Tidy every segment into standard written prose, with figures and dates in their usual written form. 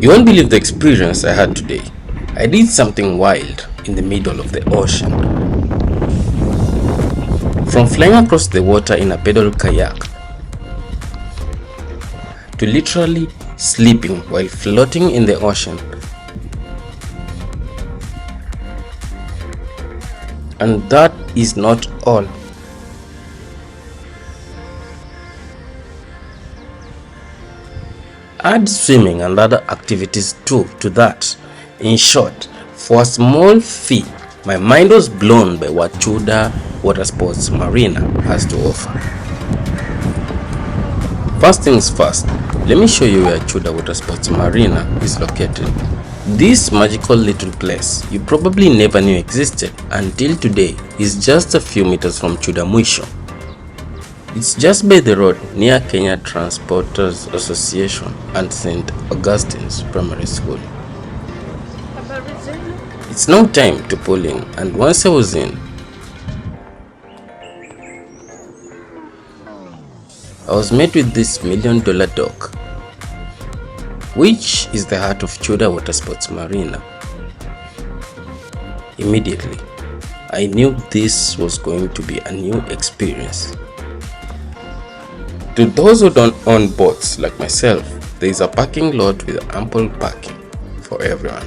You won't believe the experience I had today. I did something wild in the middle of the ocean. From flying across the water in a pedal kayak to literally sleeping while floating in the ocean. And that is not all. Add swimming and other activities too to that. In short, for a small fee, my mind was blown by what Tudor Water Sports Marina has to offer. First things first, let me show you where Tudor Water Sports Marina is located. This magical little place you probably never knew existed until today is just a few meters from Tudor Mwisho. It's just by the road near Kenya Transporters Association and St. Augustine's Primary School. It's now time to pull in, and once I was in, I was met with this $1 million dock, which is the heart of Tudor Water Sports Marina. Immediately, I knew this was going to be a new experience. To those who don't own boats like myself, there is a parking lot with ample parking for everyone.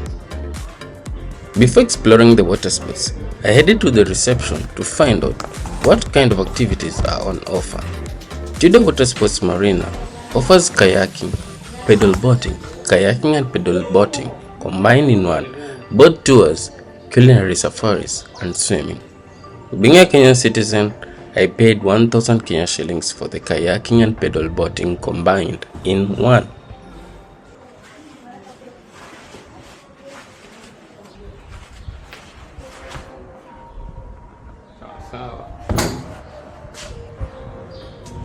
Before exploring the water sports, I headed to the reception to find out what kind of activities are on offer. Tudor Water Sports Marina offers kayaking, pedal boating, kayaking and pedal boating combined in one, boat tours, culinary safaris, and swimming. Being a Kenyan citizen, I paid 1,000 Kenya shillings for the kayaking and pedal boating combined in one.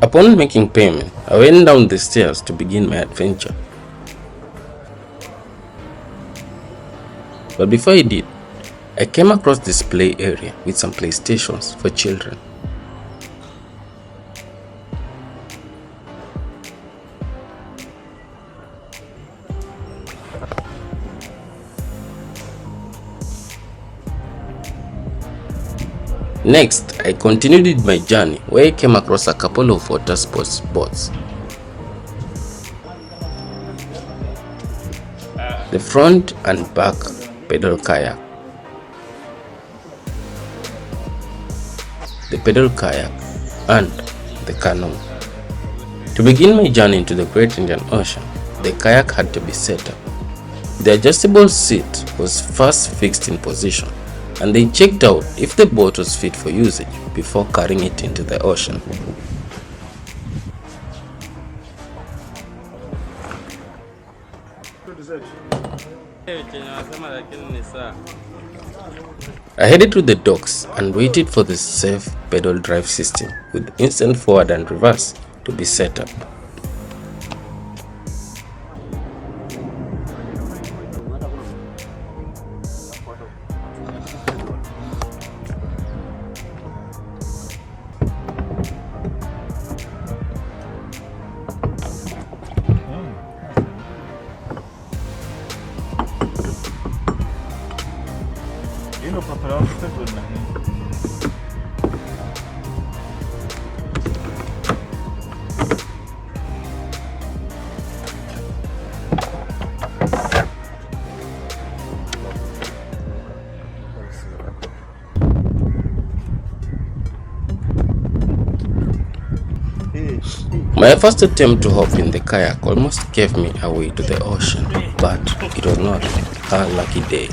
Upon making payment, I went down the stairs to begin my adventure. But before I did, I came across this play area with some playstations for children. Next, I continued with my journey where I came across a couple of water sports boats. The front and back pedal kayak, the pedal kayak, and the canoe. To begin my journey into the Great Indian Ocean, the kayak had to be set up. The adjustable seat was first fixed in position, and they checked out if the boat was fit for usage before carrying it into the ocean. I headed to the docks and waited for the safe pedal drive system with instant forward and reverse to be set up. My first attempt to hop in the kayak almost gave me away to the ocean, but it was not a lucky day.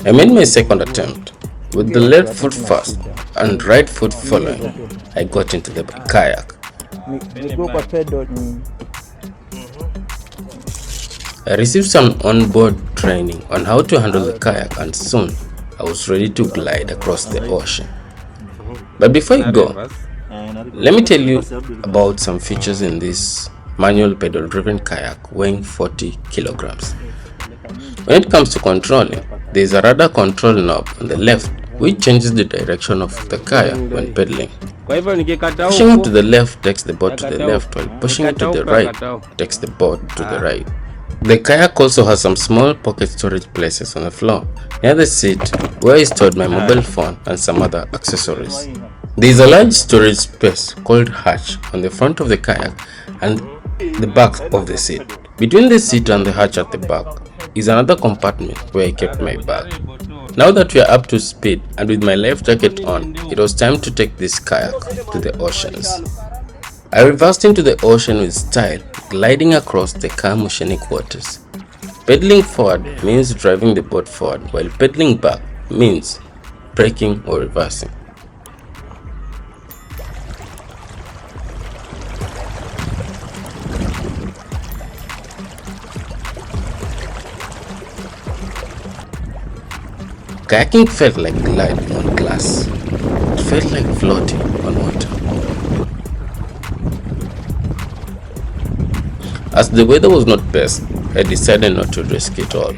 I made my second attempt. With the left foot first and right foot following, I got into the kayak. I received some on-board training on how to handle the kayak, and soon I was ready to glide across the ocean. But before I go, let me tell you about some features in this manual pedal-driven kayak weighing 40 kilograms. When it comes to controlling, There is a rudder control knob on the left which changes the direction of the kayak when pedaling. Pushing it to the left takes the boat to the left, while pushing it to the right takes the boat to the right. The kayak also has some small pocket storage places on the floor near the seat where I stored my mobile phone and some other accessories. There is a large storage space called hatch on the front of the kayak and the back of the seat. Between the seat and the hatch at the back is another compartment where I kept my bag. Now that we are up to speed and with my life jacket on, it was time to take this kayak to the oceans. I reversed into the ocean with style, gliding across the calm oceanic waters. Pedaling forward means driving the boat forward, while pedaling back means braking or reversing. Kayaking felt like gliding on glass. It felt like floating on water. As the weather was not best, I decided not to risk it all.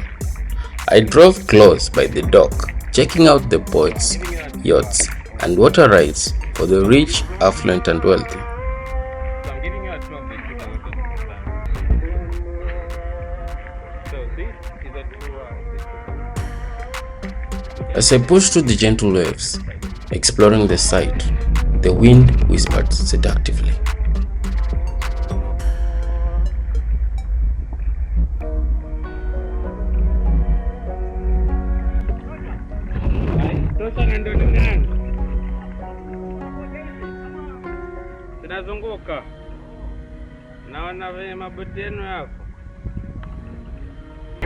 I drove close by the dock, checking out the boats, yachts, and water rides for the rich, affluent, and wealthy. As I pushed through the gentle waves, exploring the sight, the wind whispered seductively.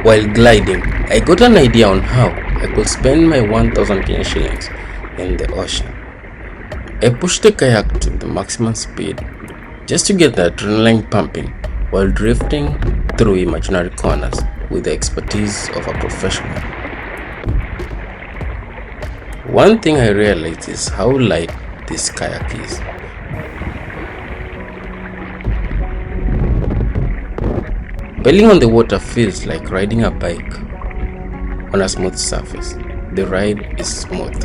While gliding, I got an idea on how I could spend my 1,000 Kenya shillings in the ocean. I pushed the kayak to the maximum speed just to get the adrenaline pumping while drifting through imaginary corners with the expertise of a professional. One thing I realized is how light this kayak is. Paddling on the water feels like riding a bike on a smooth surface. The ride is smooth.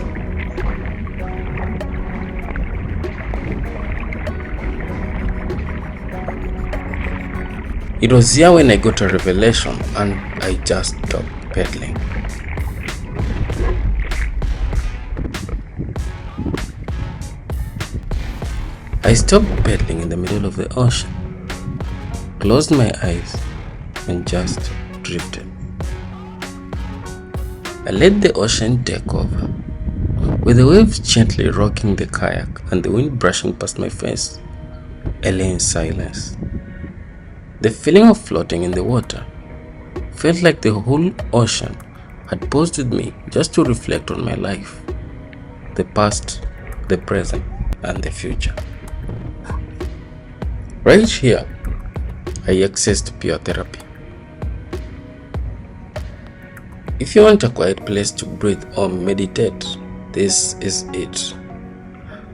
It was here when I got a revelation and I just stopped paddling. I stopped paddling in the middle of the ocean, closed my eyes, and just drifted. I let the ocean take over, with the waves gently rocking the kayak and the wind brushing past my face. I lay in silence. The feeling of floating in the water felt like the whole ocean had paused with me just to reflect on my life, the past, the present, and the future. Right here, I accessed pure therapy. If you want a quiet place to breathe or meditate, this is it.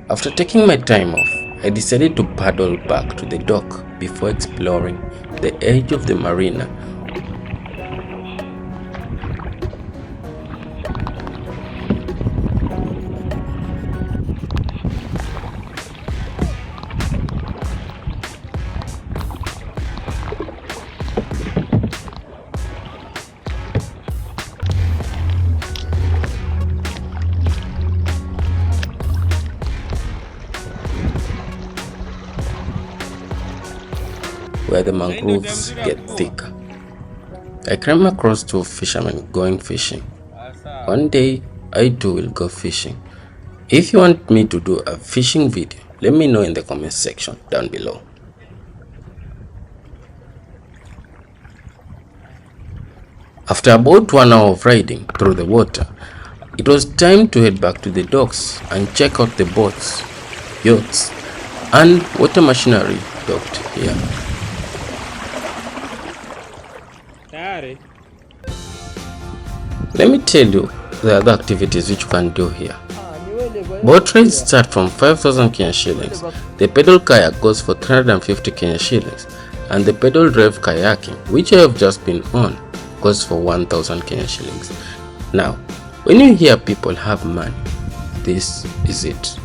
After taking my time off, I decided to paddle back to the dock before exploring the edge of the marina. Where the mangroves get thicker. I came across two fishermen going fishing. One day, I too will go fishing. If you want me to do a fishing video, let me know in the comment section down below. After about 1 hour of riding through the water, it was time to head back to the docks and check out the boats, yachts, and water machinery docked here. Let me tell you the other activities which you can do here. Boat rides start from 5,000 Kenya shillings. The pedal kayak goes for 350 Kenya shillings, and the pedal drive kayaking, which I have just been on, goes for 1,000 Kenya shillings. Now, when you hear people have money, this is it.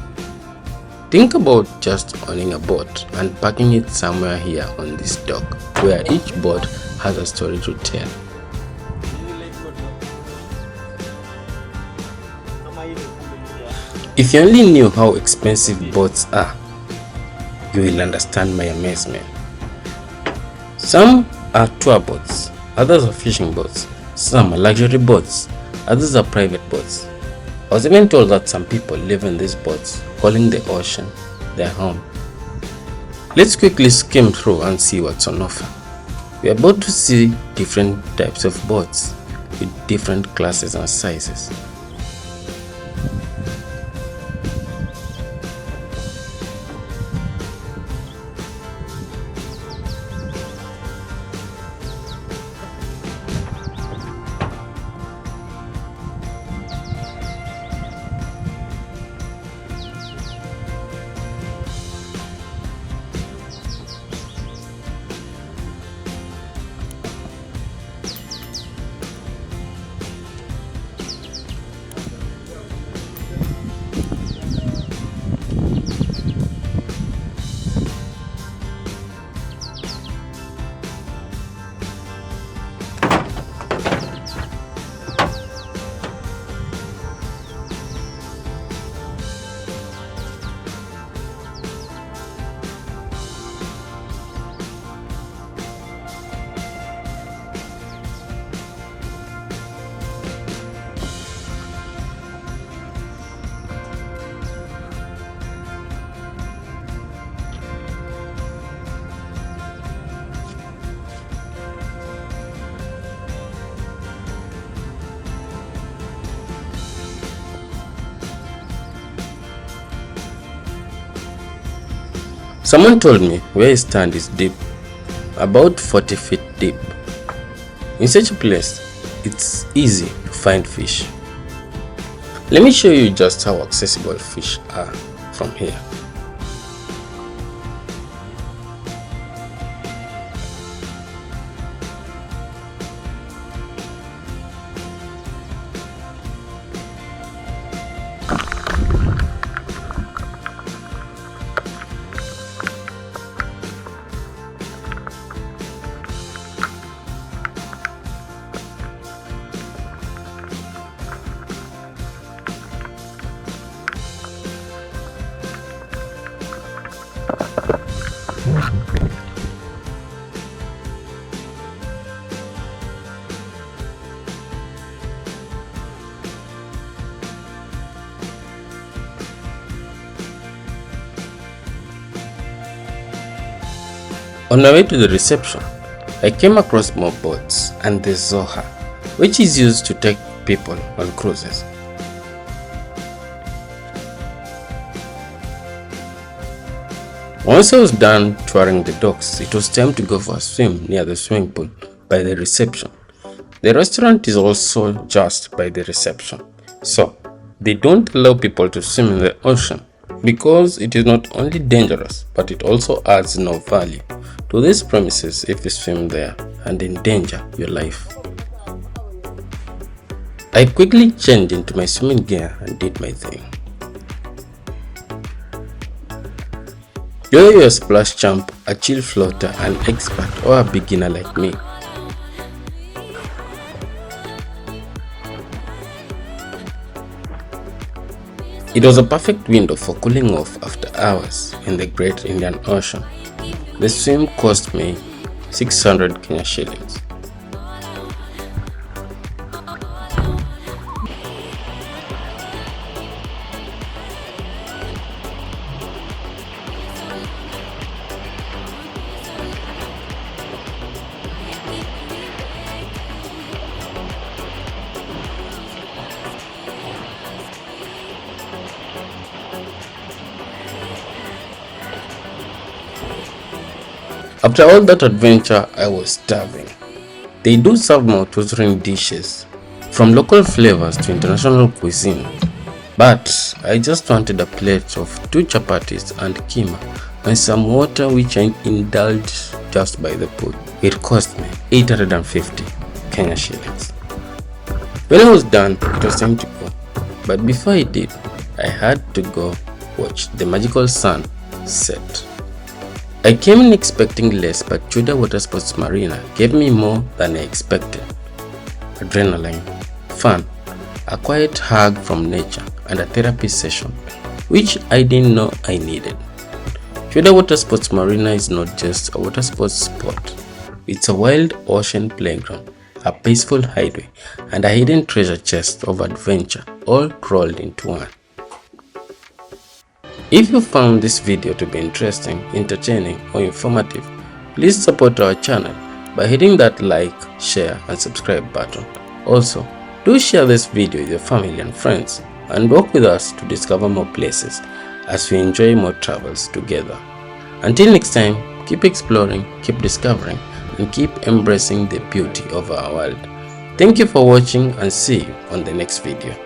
Think about just owning a boat and parking it somewhere here on this dock, where each boat has a story to tell. If you only knew how expensive boats are, you will understand my amazement. Some are tour boats, others are fishing boats, some are luxury boats, others are private boats. I was even told that some people live in these boats, calling the ocean their home. Let's quickly skim through and see what's on offer. We are about to see different types of boats with different classes and sizes. Someone told me where I stand is deep, about 40 feet deep. In such a place, it's easy to find fish. Let me show you just how accessible fish are from here. On my way to the reception, I came across more boats and the Zoha, which is used to take people on cruises. Once I was done touring the docks, it was time to go for a swim near the swimming pool by the reception. The restaurant is also just by the reception, so they don't allow people to swim in the ocean because it is not only dangerous, but it also adds no value to these premises if you swim there and endanger your life. I quickly changed into my swimming gear and did my thing. Whether you're a splash champ, a chill floater, an expert, or a beginner like me, it was a perfect window for cooling off after hours in the Great Indian Ocean. The swim cost me 600 Kenya shillings. After all that adventure, I was starving. They do serve mouth-watering dishes, from local flavors to international cuisine, but I just wanted a plate of 2 chapatis and kima and some water, which I indulged just by the pool. It cost me 850 Kenya shillings. When I was done, it was time to go. But before I did, I had to go watch the magical sun set. I came in expecting less, but Tudor Water Sports Marina gave me more than I expected. Adrenaline, fun, a quiet hug from nature, and a therapy session, which I didn't know I needed. Tudor Water Sports Marina is not just a water sports spot. It's a wild ocean playground, a peaceful hideaway, and a hidden treasure chest of adventure, all rolled into one. If you found this video to be interesting, entertaining, or informative, please support our channel by hitting that like, share, and subscribe button. Also, do share this video with your family and friends, and walk with us to discover more places as we enjoy more travels together. Until next time, keep exploring, keep discovering, and keep embracing the beauty of our world. Thank you for watching, and see you on the next video.